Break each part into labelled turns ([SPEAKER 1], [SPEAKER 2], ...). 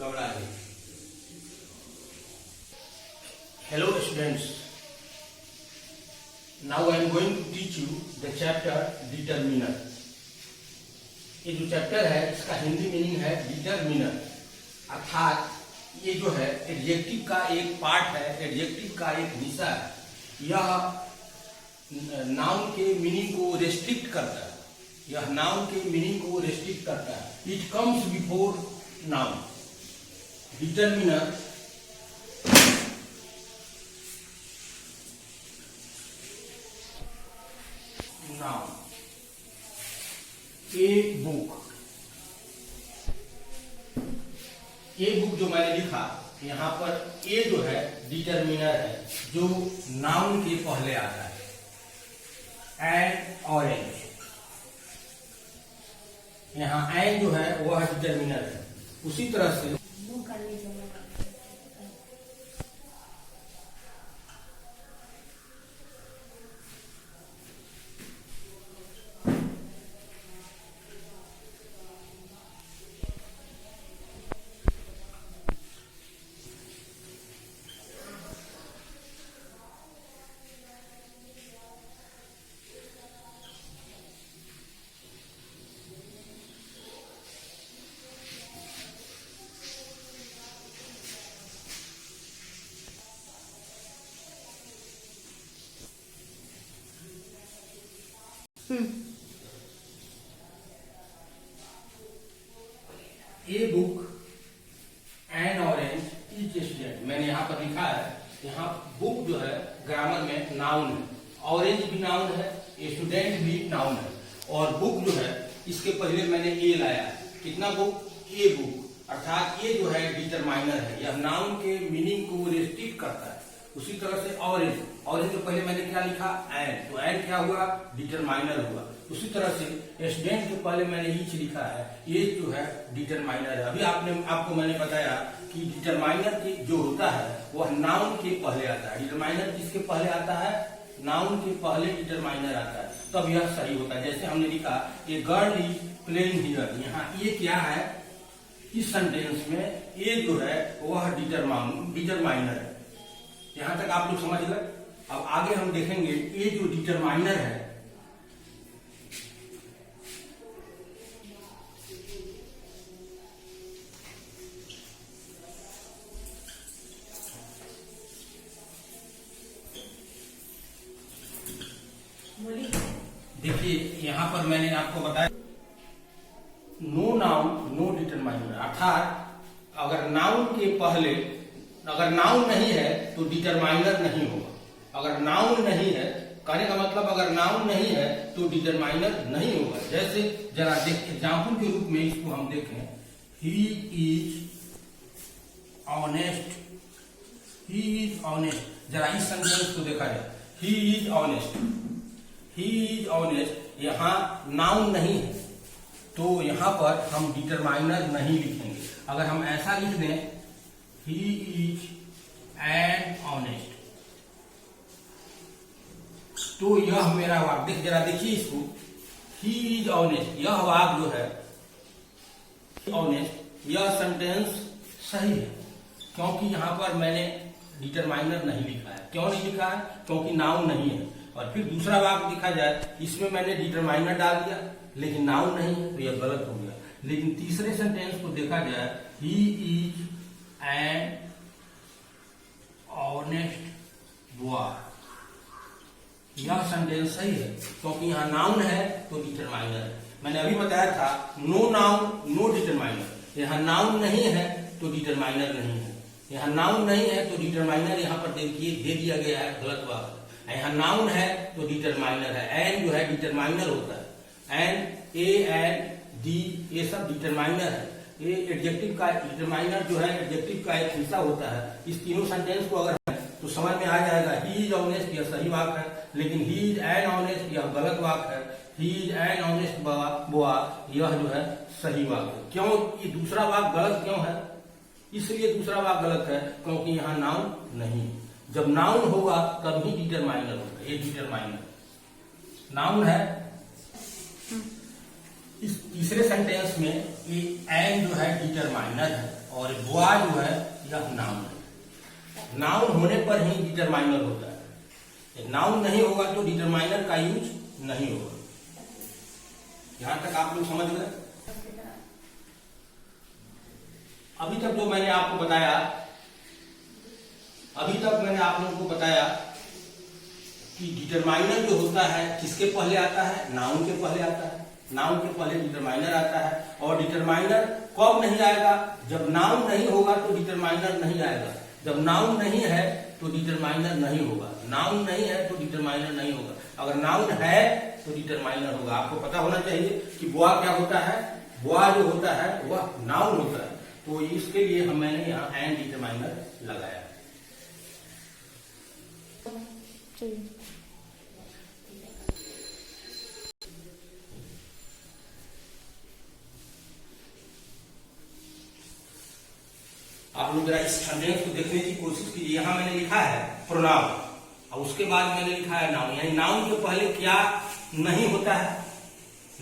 [SPEAKER 1] घबरा गई। Hello students, now I am going to teach you the chapter determiner. ये जो चैप्टर है इसका हिंदी मीनिंग है डिटरमिनर, अर्थात ये जो है एडजेक्टिव का एक पार्ट है, एडजेक्टिव का एक हिस्सा है। यह नाउन के मीनिंग को रेस्ट्रिक्ट करता है, यह नाउन के मीनिंग को रेस्ट्रिक्ट करता है। It comes before noun. Determiner noun. A book, a book जो मैंने लिखा यहाँ पर ए जो है डिटरमिनर है जो नाउन के पहले आता है। एंड ऑरेंज, यहाँ एंड जो है वह डिटरमिनर है। उसी तरह से a book and orange each student, मैंने यहाँ पर लिखा है। यहाँ बुक जो है ग्रामर में नाउन है, ऑरेंज भी नाउन है, स्टूडेंट भी नाउन है। और बुक जो है इसके पहले मैंने ए लाया। कितना बुक? ए बुक, अर्थात ये जो है डिटरमाइनर है, यह नाउन के मीनिंग को रेस्ट्रिक्ट करता है। उसी तरह से ऑरेंज, ऑरेंज जो पहले मैंने क्या लिखा? एंड, तो एंड क्या हुआ? डिटरमाइनर हुआ। उसी तरह से स्टूडेंट जो पहले मैंने ईच लिखा है, ये जो है डिटरमाइनर है। अभी आपको मैंने बताया कि डिटरमाइनर जो होता है वह नाउन के पहले आता है। डिटरमाइनर किसके पहले आता है? नाउन के पहले डिटरमाइनर आता है, तब यह सही होता है। जैसे हमने लिखा a girl is playing here, यहाँ ये क्या है? इस सेंटेंस में ये जो है वह डिटरमाइनर है। यहां तक आप लोग समझ गए। अब आगे हम देखेंगे ये जो डिटरमाइनर है, देखिए यहां पर मैंने आपको बताया नो नाउन नो डिटरमाइनर, अर्थात अगर नाउन के पहले अगर नाउन नहीं है तो डिटरमाइनर नहीं होगा। अगर नाउन नहीं है, कहने का मतलब अगर नाउन नहीं है तो डिटरमाइनर नहीं होगा। जैसे जरा एग्जाम्पल के रूप में इसको हम देखें, he is honest, he is honest. जरा इस सेंटेंस को देखा जाए, he is honest, he is honest, यहाँ नाउन नहीं है तो यहाँ पर हम डिटरमाइनर नहीं लिखेंगे। अगर हम ऐसा लिख दें, he is an honest, तो यह मेरा वाक्य, जरा देखिए इसको, he is honest, यह वाक्य जो है ऑनेस्ट, यह सेंटेंस सही है क्योंकि यहाँ पर मैंने डिटरमाइनर नहीं लिखा है। क्यों नहीं लिखा है? क्योंकि नाउन नहीं है। और फिर दूसरा वाक्य देखा जाए, इसमें मैंने डिटरमाइनर डाल दिया लेकिन नाउन नहीं है, तो यह गलत हो गया। लेकिन तीसरे सेंटेंस को देखा जाए, he is an honest boy, यह सेंटेंस सही है क्योंकि यहाँ नाउन है तो डिटरमाइनर है। मैंने अभी बताया था नो नाउन नो डिटरमाइनर, यहाँ नाउन नहीं है तो डिटरमाइनर नहीं है। यहाँ नाउन नहीं है तो डिटरमाइनर यहाँ पर देखिए दे दिया गया है, गलत बात है। यहाँ नाउन है तो डिटरमाइनर है। एंड जो है डिटरमाइनर होता है, एंड ए एंड डी ये सब डिटरमाइनर है। ये एडजेक्टिव का डिटरमाइनर जो है एडजेक्टिव का एक हिस्सा होता है। इस तीनों सेंटेंस को अगर तो समझ में आ जाएगा, ही इज ऑनेस्ट यह सही वाक्य है, लेकिन ही इज एन ऑनेस्ट यह गलत वाक्य है। He is an honest boy यह जो है सही वाक्य है। क्यों ये दूसरा वाक्य गलत क्यों है? इसलिए दूसरा वाक्य गलत है क्योंकि यहाँ नाउन नहीं है। जब नाउन होगा तब ही डिटरमाइनर होगा। ये डिटरमाइनर नाउन है। इस तीसरे सेंटेंस में ये एन जो है डिटरमाइनर है और बुआ जो है यह नाउन है। नाउन होने पर ही डिटरमाइनर होता है, नाउन नहीं होगा तो डिटरमाइनर का यूज नहीं होगा। यहां तक आप लोग समझ गए। अभी तक जो मैंने आपको बताया, अभी तक मैंने आप लोगों को बताया कि डिटरमाइनर जो होता है किसके पहले आता है, नाउन के पहले आता है। नाउन के पहले डिटरमाइनर आता है, और डिटरमाइनर कब नहीं आएगा, जब नाउन नहीं होगा तो डिटरमाइनर नहीं आएगा। जब नाउन नहीं है तो डिटरमाइनर नहीं होगा, नाउन नहीं है तो डिटरमाइनर नहीं होगा। अगर नाउन है तो डिटरमाइनर होगा। आपको पता होना चाहिए कि बुआ क्या होता है, बुआ जो होता है वह नाउन होता है। तो इसके लिए मैंने यहाँ एंड डिटरमाइनर लगाया। आप लोग जरा इस सेंटेंस को देखने की कोशिश कीजिए। यहां मैंने लिखा है प्रोनाउन, और उसके बाद मैंने लिखा है नाउन। यानी नाउन के पहले क्या नहीं होता है,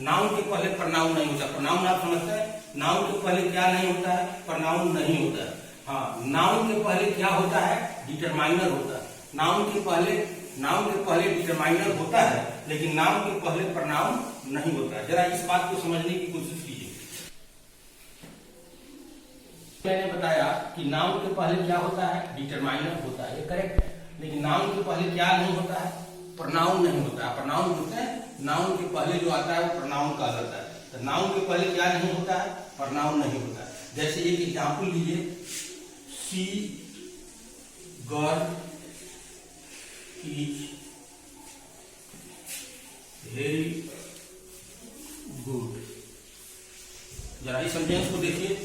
[SPEAKER 1] नाउन के पहले प्रनाउन नहीं होता। प्रनाउन आप समझते हैं, नाउन के पहले क्या नहीं होता है, प्रनाउन नहीं होता है। हाँ, नाउन के पहले क्या होता है, डिटरमाइनर होता है। नाउन के पहले डिटरमाइनर होता है, लेकिन नाउन के पहले प्रनाउन नहीं होता है। जरा इस बात को समझने की कोशिश कीजिए। मैंने बताया कि नाउन के पहले क्या होता है, डिटरमाइनर होता है, ये करेक्ट है। लेकिन नाउन के पहले क्या नहीं होता है, प्रनाउन नहीं होता है। प्रनाउन होते हैं, नाउन के पहले जो आता है वो प्रनाउन का आता है। तो नाउन के पहले क्या नहीं होता है, प्रनाउन नहीं होता है। जैसे एक एग्जाम्पल लीजिए, सी गर्ल इज वेरी गुड। जरा इस सेंटेंस को देखिए,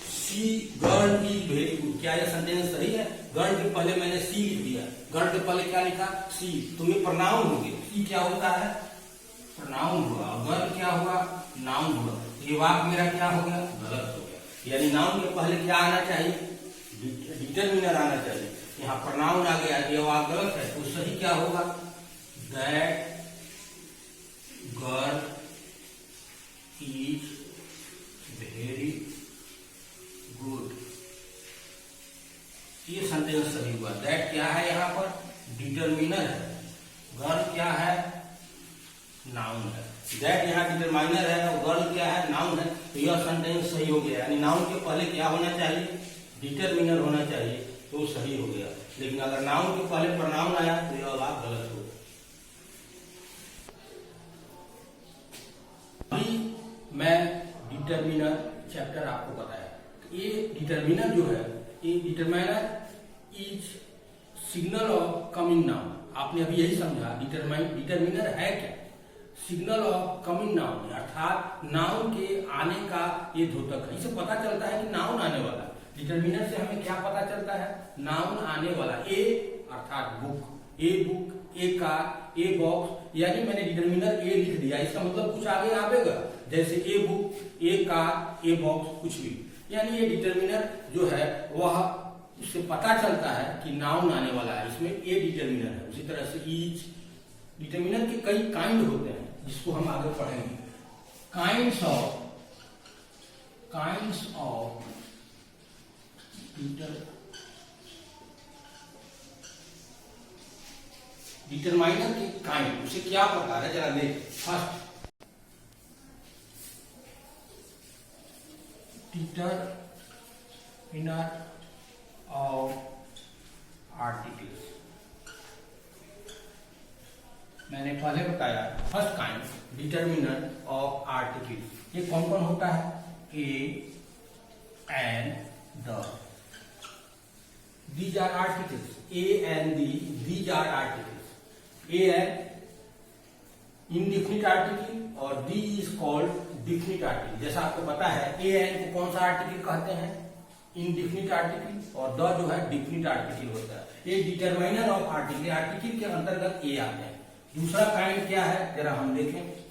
[SPEAKER 1] सी गर्ल इज वेरी गुड। क्या यह सेंटेंस सही है? गर्ल के पहले मैंने सी लिख दिया, गर्ल के पहले क्या लिखा, सी। तो ये प्रनाउन हो गया। सी क्या होता है, प्रनाउन हुआ, गर्ल क्या हुआ, नाउन हुआ। ये वाक्य मेरा क्या हो गया, गलत हो गया। यानी नाउन के पहले क्या आना चाहिए, डिटरमिनर आना चाहिए। यहाँ प्रनाउन आ गया, ये वाक्य गलत है। तो सही क्या होगा, that girl is very good. ये सेंटेंस सही हुआ। दैट क्या है, यहाँ पर डिटरमिनर है, गर्ल क्या है, नाउन है। दैट यहाँ डिटरमाइनर है और गर्ल क्या है, नाउन है। तो यह सेंटेंस सही हो गया। यानी नाउन के पहले क्या होना चाहिए, डिटरमिनर होना चाहिए, तो सही हो गया। लेकिन अगर नाउन के पहले प्रनाउन आया तो यह बात गलत हो। अभी मैं डिटरमिनर चैप्टर आपको बताया। ये डिटरमिनर जो है, ये determiner is signal of coming noun. आपने अभी यही समझा, डिटरमिनर है क्या, सिग्नल ऑफ कमिंग नाउन, अर्थात नाउन के आने का ये द्योतक है। इससे पता चलता है कि नाउन आने वाला। डिटरमिनर से हमें क्या पता चलता है, नाउन आने वाला। ए अर्थात book, a book, A car, a box. यानी मैंने डिटरमिनर ए लिख दिया, इसका मतलब कुछ आगे आवेगा, जैसे a book, A car, a box, कुछ भी। यानी ये डिटरमिनर जो है वह उससे पता चलता है कि नाउन आने वाला है, इसमें ए डिटरमिनर है। उसी तरह से ईच। डिटरमिनर के कई काइंड होते हैं, जिसको हम आगे पढ़ेंगे। काइंड्स ऑफ डिटरमाइनर के काइंड, उसे क्या प्रकार है, जरा देख। First, determiner of articles. मैंने पहले बताया, first kind determiner of articles. ये कौन कौन होता है, A and the. These are articles. A and the, these are articles. A and indefinite article और the is called definite article. जैसा आपको पता है, A and को कौन सा आर्टिकल कहते हैं, इंडिफिनिट आर्टिकल, और द जो है डिफिनिट आर्टिकल होता है। ये डिटरमाइनर ऑफ आर्टिकल, आर्टिकल के अंतर्गत ए आते हैं। दूसरा काइंड क्या है, जरा हम देखें।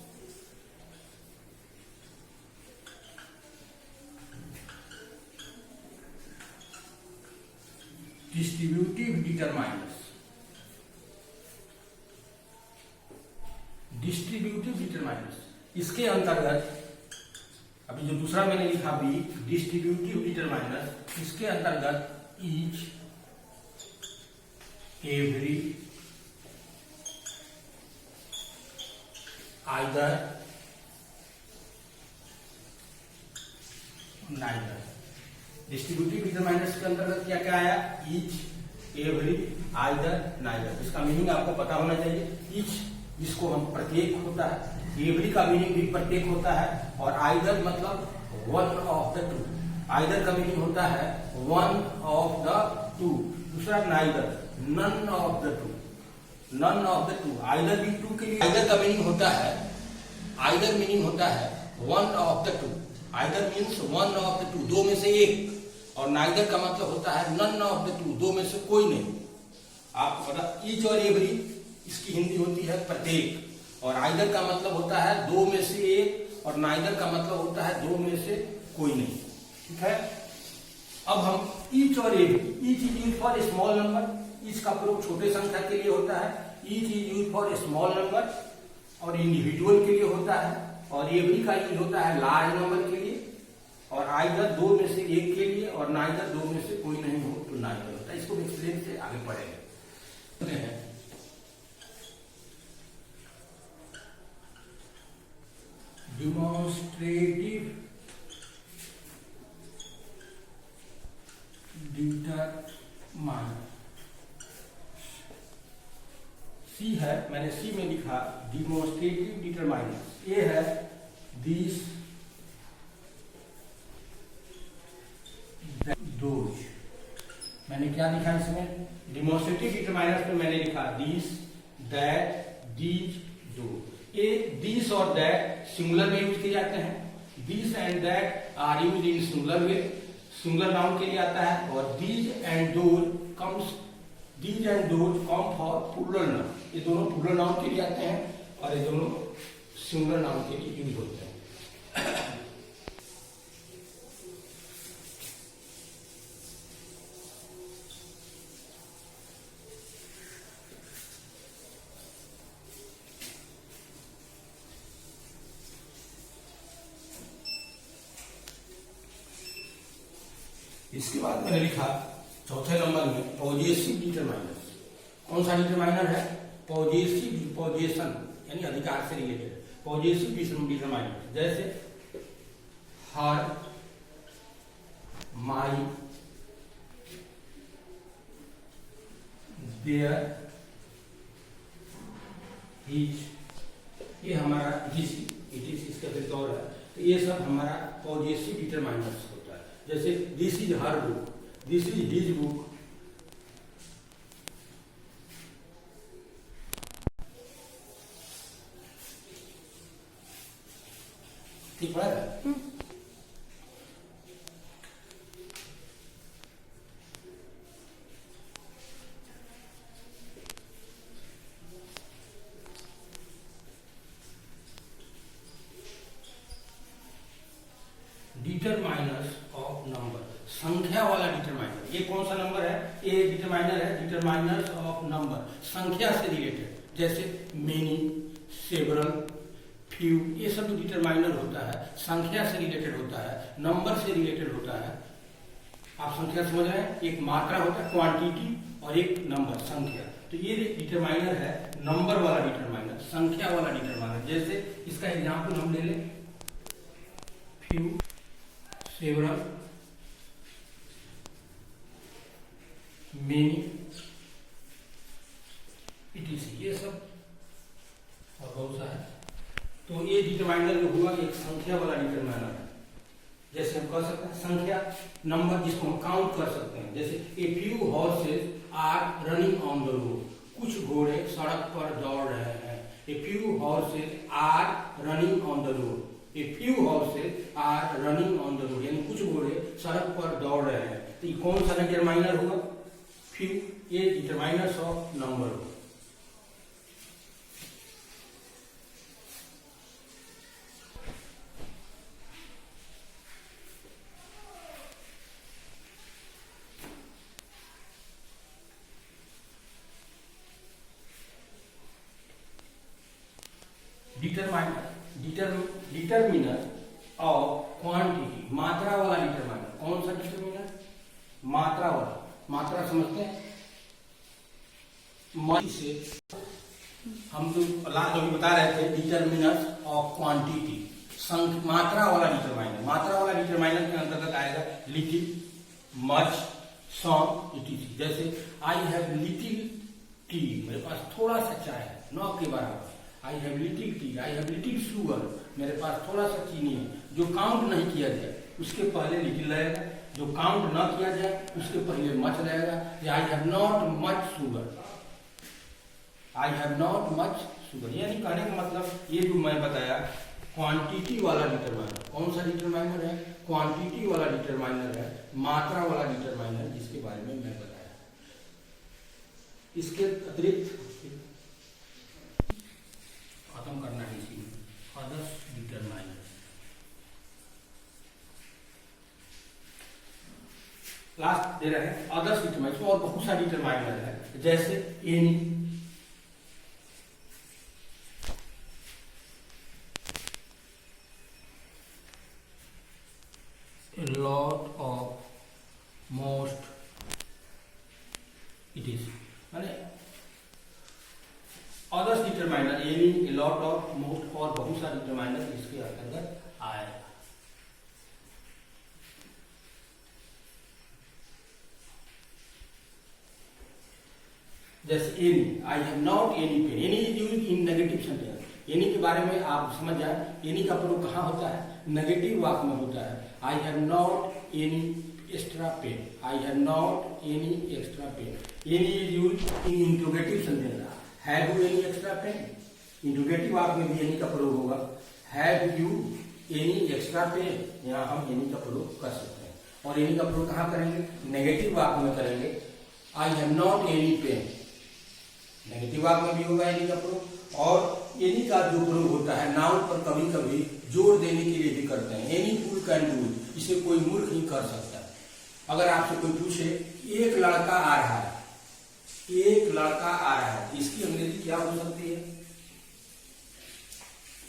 [SPEAKER 1] Distributive determiners. डिस्ट्रीब्यूटिव डिटरमाइनर्स, इसके अंतर्गत अभी जो दूसरा मैंने लिखा भी, डिस्ट्रीब्यूटिव डिटरमाइनर्स, इसके अंतर्गत each, every, either, neither. Distributive determiners के अंतर्गत क्या क्या आया? Each, every, either, neither. इसका मीनिंग आपको पता होना चाहिए। ईच जिसको हम प्रत्येक होता है, एवरी का मीनिंग भी प्रत्येक होता है, और आइदर मतलब one of the two. Either का मीनिंग होता है वन ऑफ द टू। दूसरा neither, none of the two. None of the two, either भी टू के लिए। आइदर का मीनिंग होता है, आइदर मीनिंग होता है one of the two. Either means one of the to, दो में से एक। और नाइदर का मतलब होता है नन ऑफ द टू, दो में से कोई नहीं। आपको पता, ईच और एवरी इसकी हिंदी होती है प्रत्येक, और आइदर का मतलब होता है दो में से एक, और नाइदर का मतलब होता है दो में से कोई नहीं। ठीक है। अब हम ईच और every, each is use for small number. Each का प्रयोग छोटे संख्या के लिए होता है। Each is use for small number और इंडिविजुअल के लिए होता है, और एवरी का यूज होता है लार्ज नंबर के लिए, और आइदर दो में से एक के लिए, और नाइदर दो में से कोई नहीं हो तो नाइदर होता है। इसको एक्सप्लेन से आगे पढ़ेंगे। डिमॉन्स्ट्रेटिव डिटरमाइनर, सी है, मैंने सी में लिखा डिमॉन्स्ट्रेटिव डिटरमाइनर। ए है दिस, दोज। मैंने क्या लिखा इसमें? डिमॉन्स्ट्रेटिव डिटरमाइनर्स में मैंने लिखा दिस, दैट, दीज, दो। ये दिस और दैट सिंगुलर में यूज किए जाते हैं। This and that are use in singular में, सिंगुलर नाउन के लिए आता है। और these and those comes, these and those come for plural noun. ये दोनों प्लूरल नाउन के लिए आते हैं, और ये दोनों सिंगुलर नाउन के लिए यूज होते हैं। इसके बाद मैंने लिखा चौथे नंबर में पॉजेसिव डिटरमाइनर्स। कौन सा डिटरमाइनर है? पॉजेसिव, पॉजेशन यानी अधिकार से रिलेटेड। पॉजेसिव डिटरमाइनर जैसे हर, माई, देयर, हिज। ये हमारा हिज, इट इज इसका फिर दौर है। तो ये सब हमारा पॉजेसिव डिटरमाइनर्स होता है। जैसे this is her book, this is his book. ठीक है। डिटरमाइनर्स ऑफ नंबर, संख्या वाला डिटरमाइनर। ये कौन सा नंबर है? ये डिटरमाइनर है डिटरमाइनर्स ऑफ नंबर, संख्या से रिलेटेड। जैसे मेनी, सेवरल, फ्यू, ये सब जो डिटरमाइनर होता है संख्या से रिलेटेड होता है, नंबर से रिलेटेड होता है। आप संख्या समझ रहे हैं? एक मात्रा होता है क्वांटिटी, और एक नंबर, संख्या। तो ये डिटरमाइनर है नंबर वाला डिटरमाइनर, संख्या वाला डिटरमाइनर। जैसे इसका एग्जाम्पल हम ले लें, फ्यू, सेवरल, मेनी, इटीसी, ये सब और बहुत सा है। तो ये डिटरमाइनर जो हुआ एक संख्या वाला डिटरमाइनर है। जैसे हम कह सकते हैं संख्या, नंबर जिसको हम काउंट कर सकते हैं। जैसे a few horses are running on the road, कुछ घोड़े सड़क पर दौड़ रहे हैं। A few horses are running on the road, a few horses are running on the road, यानी कुछ घोड़े सड़क पर दौड़ रहे हैं। तो ये कौन सा डिटरमाइनर हुआ? फ्यू। ये डिटरमाइनर्स ऑफ नंबर हुआ। डिटरमिनर ऑफ क्वांटिटी, मात्रा वाला डिटरमाइनर। कौन सा डिटरमिनर? मात्रा वाला, मात्रा समझते हैं, से हम जो लास्ट जो बता रहे थे डिटर्मिनर्स ऑफ क्वांटिटी, मात्रा वाला डिटरमाइनर। मात्रा वाला डिटरमाइनर के अंतर्गत आएगा लिटिल, मच, सम, इटीसी। जैसे आई हैव लिटिल टी, मेरे पास थोड़ा सा चाय है, 9 के बराबर। I have little T, I have little sugar, मेरे पास थोड़ा सा चीनी है। जो काउंट नहीं किया जाए उसके पहले लिटिल रहेगा, जो काउंट न किया जाए उसके पहले मच रहेगा। आई have not much sugar, I have not much sugar. यानी कहने का मतलब ये जो मैं बताया क्वांटिटी वाला डिटरमाइनर, कौन सा डिटरमाइनर है? क्वांटिटी वाला डिटरमाइनर है, मात्रा वाला डिटरमाइनर, जिसके बारे में मैं बताया। इसके अतिरिक्त खत्म करना है इसी में अदर्स डिटरमाइनर। लास्ट दे रहे हैं अदर्स डिटरमाइनर, और बहुत सारे डिटरमाइनर है, जैसे any, lot of, most, it is, माने others determiner any, lot of, most और बहुत सारे डिटरमाइनर इसके अंतर्गत आएगा। जैसे any, I have not any pen, any is used in negative sentence. Any के बारे में आप समझ जाए, एनी का प्रयोग कहाँ होता है? नेगेटिव वाक्य में होता है। I have not any extra pen, I have not any extra pen. Any is used in interrogative sentence, have you any extra pen. Interrogative वाक्य में भी एनी का प्रयोग होगा, have you any extra pen, यहाँ हम एनी का प्रयोग कर सकते हैं। और एनी का प्रयोग कहाँ करेंगे? नेगेटिव वाक्य में करेंगे, I have not any pen, negative वाक्य में भी होगा एनी का प्रयोग। और एनी का जो प्रयोग होता है नाउन पर कभी कभी जोर देने के लिए भी करते हैं। एनी फूल कैन डू, इसे कोई मूर्ख ही कर सकता है। अगर आपसे कोई पूछे एक लड़का आ रहा है, एक लड़का आ रहा है, इसकी अंग्रेजी क्या हो सकती है?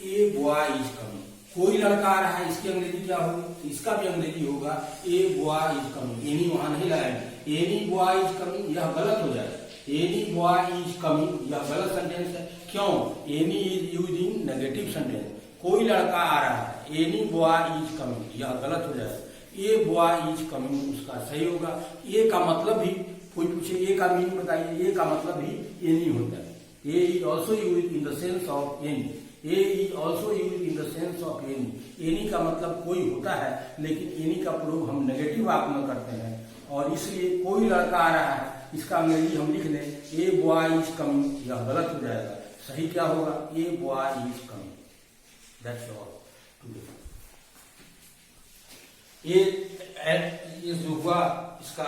[SPEAKER 1] A boy is coming. कोई लड़का आ रहा है, इसकी अंग्रेजी क्या होगी? इसका भी अंग्रेजी होगा a boy is coming. Any वहां नहीं लगाएंगे, एनी बॉय इज कमिंग यह गलत हो जाएगा। एनी बॉय इज कमिंग यह गलत सेंटेंस है। क्यों? Any is used in negative sentence. कोई लड़का आ रहा है, एनी बॉय इज कमिंग यह गलत हो जाएगा। ए बॉय इज कमिंग उसका सही होगा। ए का मतलब भी, कोई पूछे ए का मीनिंग बताइए, ए का मतलब भी एनी होता है। A is also used in the sense of any, a is also used in the sense of any. Any का मतलब कोई होता है, लेकिन एनी का प्रयोग हम नेगेटिव वाक्य में करते हैं। और इसलिए कोई लड़का आ रहा है, इसका अंग्रेजी हम लिख लें ए बॉय इज कमिंग, यह गलत हो जाएगा। सही क्या होगा? A boy is coming. That's all today. ये जो हुआ इसका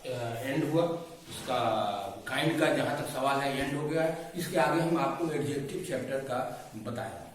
[SPEAKER 1] एंड हुआ, इसका काइंड का जहां तक सवाल है एंड हो गया है। इसके आगे हम आपको एडजेक्टिव चैप्टर का बताएंगे।